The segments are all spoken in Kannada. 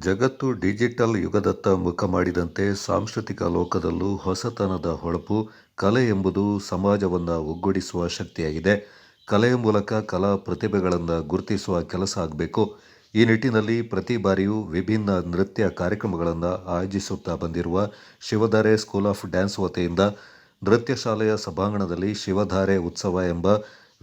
ಜಗತ್ತು ಡಿಜಿಟಲ್ ಯುಗದತ್ತ ಮುಖ ಮಾಡಿದಂತೆ ಸಾಂಸ್ಕೃತಿಕ ಲೋಕದಲ್ಲೂ ಹೊಸತನದ ಹೊಳಪು. ಕಲೆ ಎಂಬುದು ಸಮಾಜವನ್ನು ಒಗ್ಗೂಡಿಸುವ ಶಕ್ತಿಯಾಗಿದೆ. ಕಲೆಯ ಮೂಲಕ ಕಲಾ ಪ್ರತಿಭೆಗಳನ್ನು ಗುರುತಿಸುವ ಕೆಲಸ ಆಗಬೇಕು. ಈ ನಿಟ್ಟಿನಲ್ಲಿ ಪ್ರತಿ ಬಾರಿಯೂ ವಿಭಿನ್ನ ನೃತ್ಯ ಕಾರ್ಯಕ್ರಮಗಳನ್ನು ಆಯೋಜಿಸುತ್ತಾ ಬಂದಿರುವ ಶಿವಧಾರೆ ಸ್ಕೂಲ್ ಆಫ್ ಡ್ಯಾನ್ಸ್ ವತಿಯಿಂದ ನೃತ್ಯ ಶಾಲೆಯ ಸಭಾಂಗಣದಲ್ಲಿ ಶಿವಧಾರೆ ಉತ್ಸವ ಎಂಬ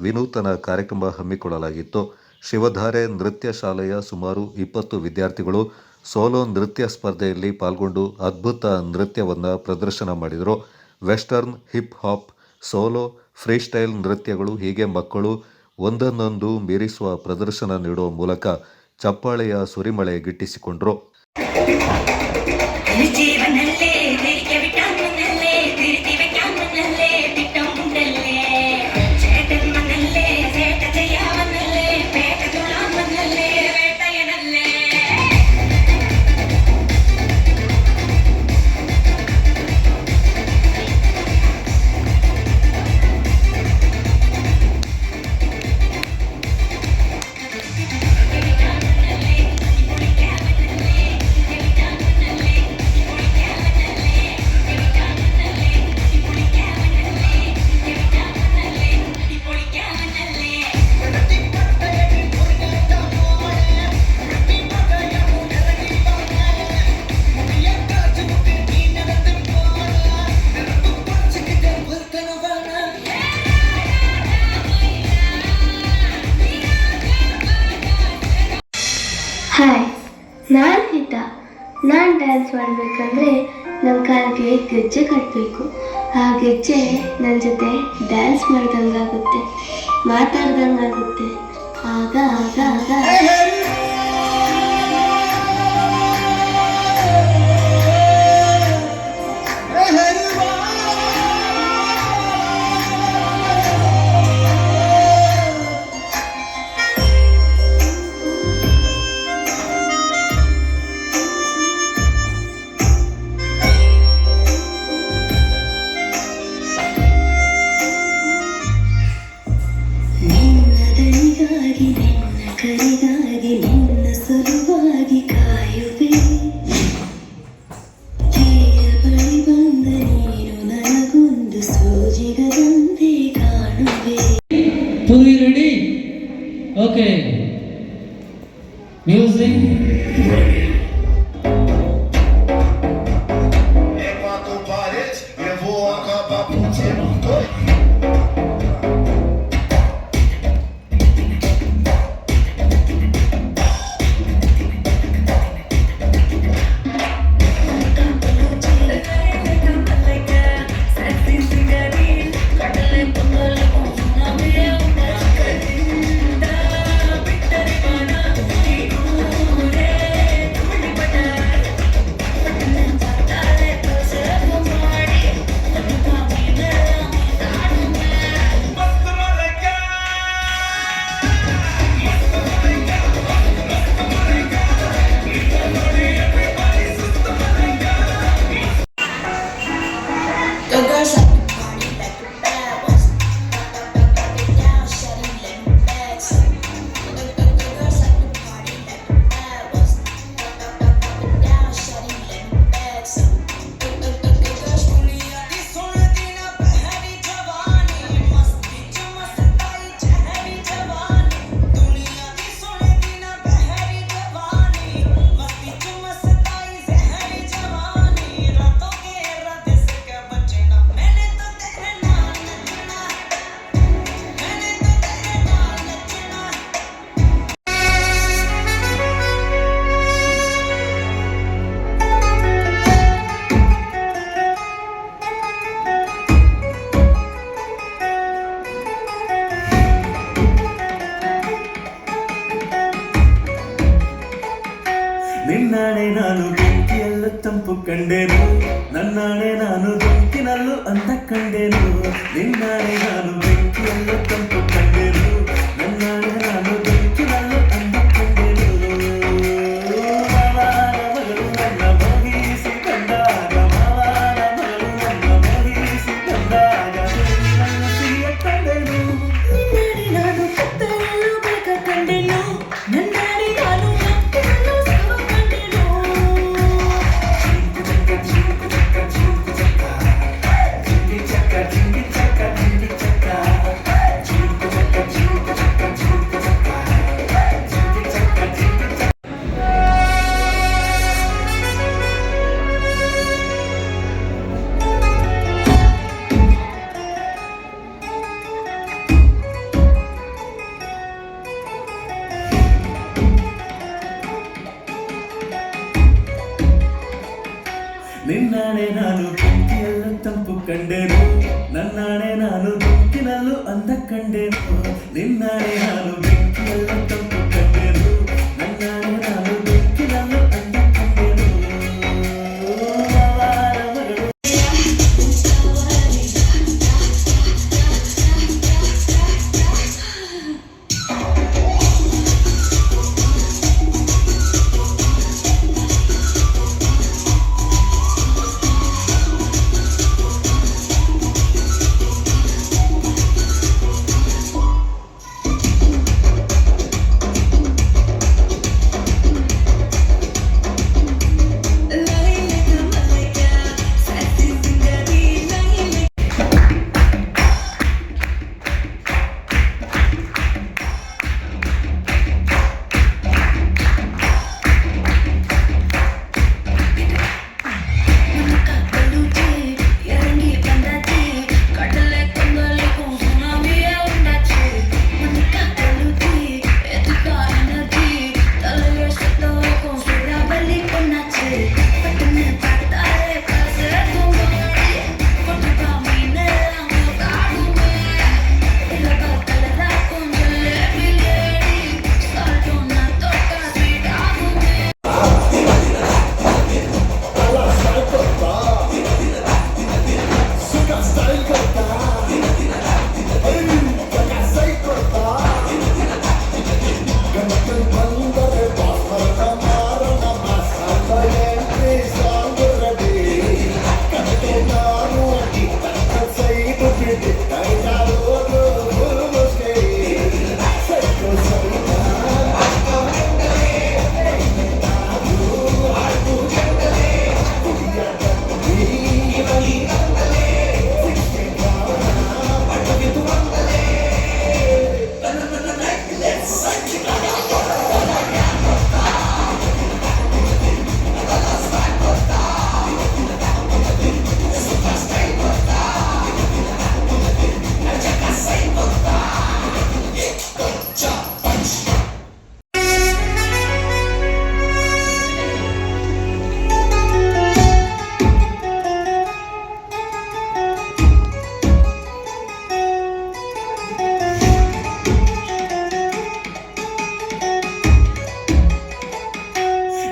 ವಿನೂತನ ಕಾರ್ಯಕ್ರಮ ಹಮ್ಮಿಕೊಳ್ಳಲಾಗಿತ್ತು. ಶಿವಧಾರೆ ನೃತ್ಯ ಶಾಲೆಯ ಸುಮಾರು 20 ವಿದ್ಯಾರ್ಥಿಗಳು ಸೋಲೋ ನೃತ್ಯ ಸ್ಪರ್ಧೆಯಲ್ಲಿ ಪಾಲ್ಗೊಂಡು ಅದ್ಭುತ ನೃತ್ಯವನ್ನು ಪ್ರದರ್ಶನ ಮಾಡಿದರು. Western, hip hop, solo, freestyle ನೃತ್ಯಗಳು ಹೀಗೆ ಮಕ್ಕಳು ಒಂದನ್ನೊಂದು ಮೀರಿಸುವ ಪ್ರದರ್ಶನ ನೀಡುವ ಮೂಲಕ ಚಪ್ಪಾಳೆಯ ಸುರಿಮಳೆ ಗಿಟ್ಟಿಸಿಕೊಂಡರು. ಹಾಯ್, ನಾನು ಹಿತಾ. ನಾನು ಡ್ಯಾನ್ಸ್ ಮಾಡಬೇಕಂದ್ರೆ ನನ್ನ ಕಾಲಿಗೆ ಗೆಜ್ಜೆ ಕಟ್ಟಬೇಕು. ಆ ಗೆಜ್ಜೆ ನನ್ನ ಜೊತೆ ಡ್ಯಾನ್ಸ್ ಮಾಡ್ದಂಗಾಗುತ್ತೆ, ಮಾತಾಡ್ದಂಗಾಗುತ್ತೆ. ಆಗ ಆಗ ಆಗ ಕರಿಗಾಗಿ ನಿನ್ನ ಸಲುವಾಗಿ ಕಾಯುವೆ. ತೀರ ಬಳಿ ಬಂದ ನೀನು ನನಗೊಂದು ಸೋಜಿಗದಂತೆ ಕಾಣುವೆ. Fully ready? Okay. Music. Ready. ನಿನ್ನಾಣೆ ನಾನು ಬೆಂಕಿಯಲ್ಲೂ ತಂಪು ಕಂಡೆನು, ನನ್ನಾಣೆ ನಾನು ಬೆಂಕಿನಲ್ಲೂ ಅಂತ ಕಂಡೆನು. ನಿನ್ನಾಣೆ ನಾನು ಬೆಂಕಿಯಲ್ಲೂ ತಂಪು ಕಂಡೆನು, ನನ್ನಾಣೆ ನಾನು ಬೆಂಕಿನಲ್ಲೂ ಅಂತ ಕಂಡೆನು. ಮಾವನ ಮಗಳು ನನ್ನ ಮೋಹಿಸಿ ಕಂಡಾಗ, ಮಾವನ ಮಗಳು ನನ್ನ ಮೋಹಿಸಿ ಕಂಡಾಗ ನನ್ನ ಸಿಹಿಯ ಕಂಡೆನು. ನಿನ್ನಾಡಿ ನಾನು ಕತ್ತಲಲ್ಲೂ ಬೆಳಕ ಕಂಡೆನು, ನನ್ನಾಡಿ ನಾನು ಭಕ್ತಿಯಲ್ಲೂ ಸುಖ ಕಂಡೆನು. ನಿನ್ನಾಣೆ ನಾನು ಬೆಂಕಿಯಲ್ಲೂ ತಂಪು ಕಂಡೆನು ನನ್ನಾಣೆ ನಾನು ಬೆಂಕಿನಲ್ಲೂ ಅಂದ ಕಂಡೆನು ನಿನ್ನಾಣೆ ನಾನು ಬೆಂಕಿಯಲ್ಲೂ ತಂಪು ಕಂಡೆನು ನನ್ನಾಣೆ ನಾನು ಬೆಂಕಿನಲ್ಲೂ ಅಂದ ಕಂಡೆನು ಮಾವನ ಮಗಳು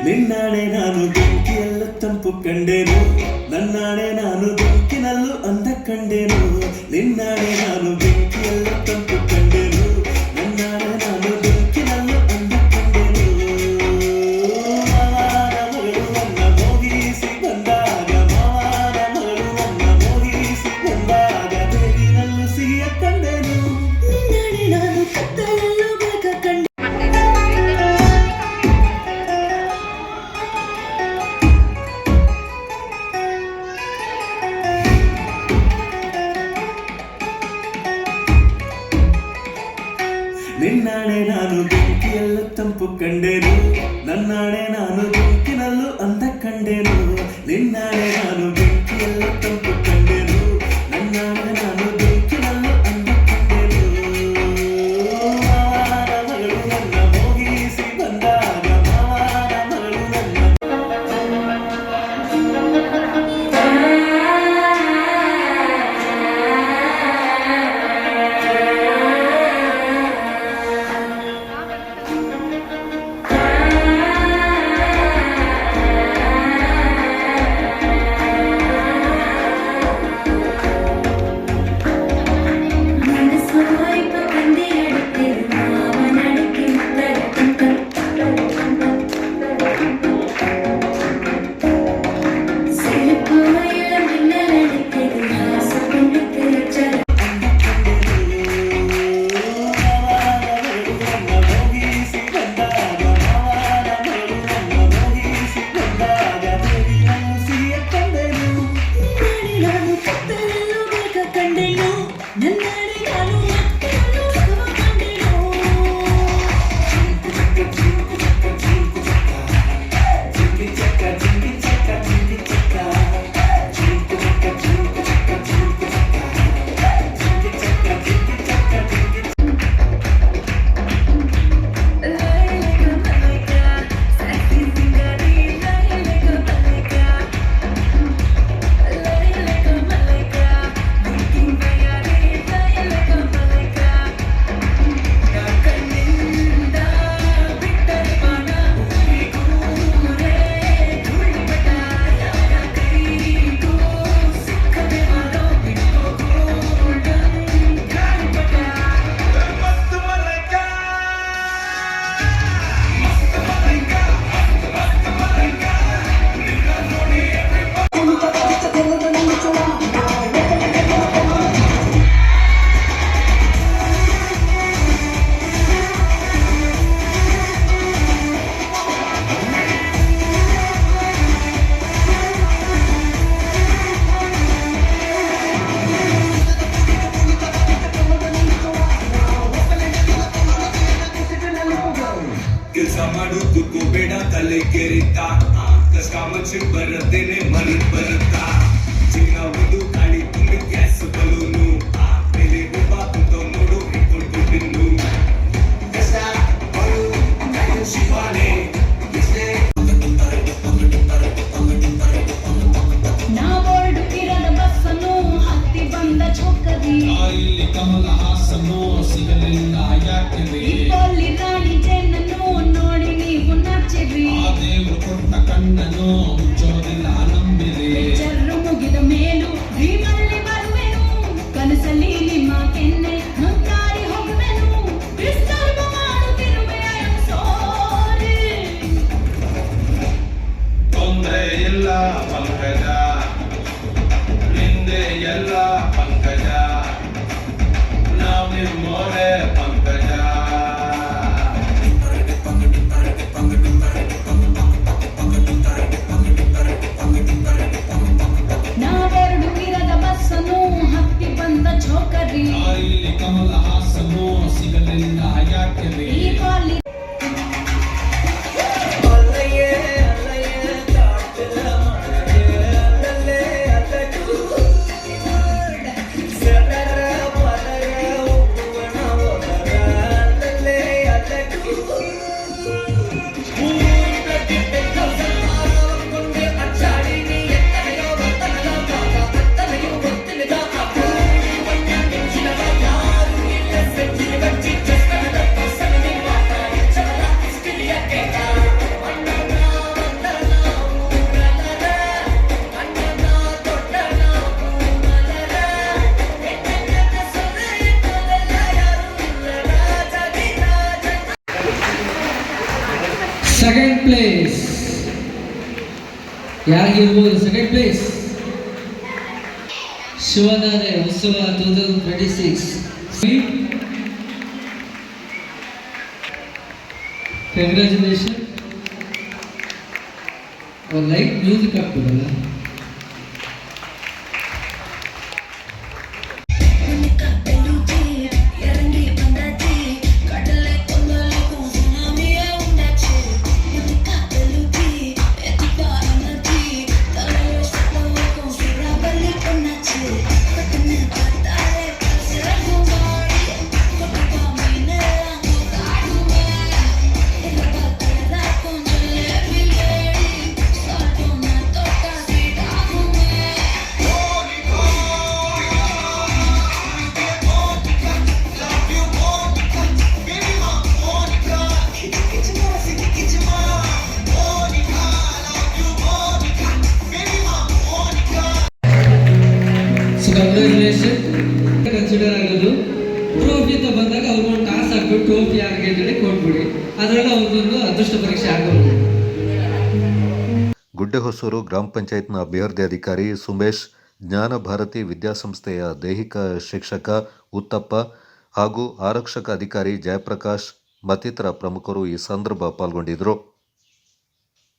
ನಿನ್ನಾಣೆ ನಾನು ಬೆಂಕಿಯಲ್ಲೂ ತಂಪು ಕಂಡೆನು ನನ್ನಾಣೆ ನಾನು ಬೆಂಕಿನಲ್ಲೂ ಅಂದ ಕಂಡೆನು ನಿನ್ನಾಣೆ ನಾನು ಬೆಂಕಿಯಲ್ಲೂ ತಂಪು ಕಂಡೆನು ನನ್ನಾಣೆ ನಾನು ಬೆಂಕಿನಲ್ಲೂ ಅಂದ ಕಂಡೆನು ಮಾವನ ಮಗಳು ನನ್ನ ಮೋಹಿಸಿ ಬಂದಾಗ ಮಾವನ ಮಗಳು ನನ್ನ ಮೋಹಿಸಿ ಬಂದಾಗ ಬೇರಿನಲ್ಲೂ ಸಿಹಿಯ ಕಂಡೆನು ನಿನ್ನಾಣೆ ನಾನು ಕತ್ತಲಲ್ಲೂ ಬೆಳಕ ಕಂಡೆ ನಿನ್ನಾಣೆ ನಾನು ಬೆಂಕಿಯಲ್ಲೂ ತಂಪು ಕಂಡೆನು ನನ್ನಾಣೆ ನಾನು ಬೆಂಕಿನಲ್ಲೂ ಅಂದ ಕಂಡೆನು ನಿನ್ನಾಣೆ ನಾನು ಬೆಂಕಿಯಲ್ಲೂ ತಂಪು ಕಂಡೆನು ನನ್ನಾಣೆ ನಾನು ಬೆಂಕಿನಲ್ಲೂ ಅಂದ ಕಂಡೆನು ಮಾವನ ಮಗಳು ನನ್ನ ಮೋಹಿಸಿ ಬಂದಾಗ ಮಾವನ ಮಗಳು ನನ್ನ ಕೆಲಸ ಮಾಡು ಕೂತ್ಕೋಬೇಡ ತಲೆ ಕೆರಿತಾ ಕಷ್ಟ ಮನ್ಸಿಗೆ ಬರದೇನೆ ಮರದ್ ಬರುತ್ತಾ ಚಿನ್ನ ಒಂದು ಗಾಳಿ ತುಂಬಿ ಗ್ಯಾಸ್ ಬಲೂನು ಮೇಲೆ ಒಬ್ಬ ಕುಂತ ನೋಡು ಇಟ್ಕೊಂಡು ಬಿನ್ನು ಕಷ್ಟ ಬರು ಶಿವಾನೆ ನಾವೊರಡುತ್ತಿರದ ಬಸ್ಸನ್ನು ಹತ್ತಿ ಬಂದ ಚೌಕದಿ ಇಲ್ಲಿ ಕಮಲ ಹಾಸನು ಸಿಗಲಿಲ್ಲ ಯಾಕೆ ಇಲ್ಲಿ ರಾಣಿ ಚೆನ್ನನ್ನು ನೋಡಿ ನೀವು ನಾಚಿರಿ ಆ ದೇವರು ಕೊಟ್ಟ ಕಣ್ಣನು ಮುಚ್ಚೋದಿಲ್ಲ ನಂಬಿರಿ ಚರ್ರು ಮುಗಿದ ಮೇಲೂ ಡ್ರೀಮಲ್ಲಿ ಬರುವೆನು ಕನಸಲ್ಲಿ ನಿಮ್ಮ ಕೆನ್ನೆ ಮುತ್ತಾರಿ ಹೋಗುವೆನು ಡಿಸ್ಟರ್ಬ್ ಮಾಡುತ್ತಿರುವೆ ಸಾರಿ ತೊಂದ್ರೆ ಇಲ್ಲ ಪಂಕಜ ನಿಂದೆ ಎಲ್ಲ ಪಂಕಜ ನಾವು ನಿಮ್ಮೋರೆ ಪಂಕಜ ನಾವೆರಡು ಇರದ ಬಸ್ಸನ್ನು ಹತ್ತಿ ಬಂದ ಚೌಕರಿ ಇಲ್ಲಿ ಕಮಲ ಹಾಸನು ಸಿಗಲಿಲ್ಲ ಯಾಕೆ ಈ ಕಾಲಿ ಸೆಕೆಂಡ್ ಪ್ಲೇಸ್ ಯಾರಿಗಿರ್ಬೋದು ಸೆಕೆಂಡ್ ಪ್ಲೇಸ್ ಶಿವನಾರೆ ಉತ್ಸವ 2026 ಕಂಗ್ರ್ಯಾಚುಲೇಷನ್ और लाइट म्यूजिक आप बोला ಕಂಗ್ರ್ಯಾಚುಲೇಷನ್ ಕನ್ಸಿಡರ್ ಆಗೋದು ಟ್ರೋಫಿ ಅಂತ ಬಂದಾಗ ಅವ್ರಿಗೊಂದು ಟಾಸ್ ಹಾಕ್ಬಿಟ್ಟು ಟ್ರೋಫಿ ಯಾರಿಗೆ ಅಂತೇಳಿ ಕೊಟ್ಬಿಡಿ ಅದರಲ್ಲಿ ಅವ್ರಿಗೊಂದು ಅದೃಷ್ಟ ಪರೀಕ್ಷೆ ಆಗೋದು ಗುಡ್ಡೆಹೊಸೂರು ಗ್ರಾಮ ಪಂಚಾಯತ್ನ ಅಭಿವೃದ್ಧಿ ಅಧಿಕಾರಿ ಸುಮೇಶ್, ಜ್ಞಾನ ಭಾರತಿ ವಿದ್ಯಾಸಂಸ್ಥೆಯ ದೈಹಿಕ ಶಿಕ್ಷಕ ಉತ್ತಪ್ಪ ಹಾಗೂ ಆರಕ್ಷಕ ಅಧಿಕಾರಿ ಜಯಪ್ರಕಾಶ್ ಮತ್ತಿತರ ಪ್ರಮುಖರು ಈ ಸಂದರ್ಭ ಪಾಲ್ಗೊಂಡಿದ್ದರು.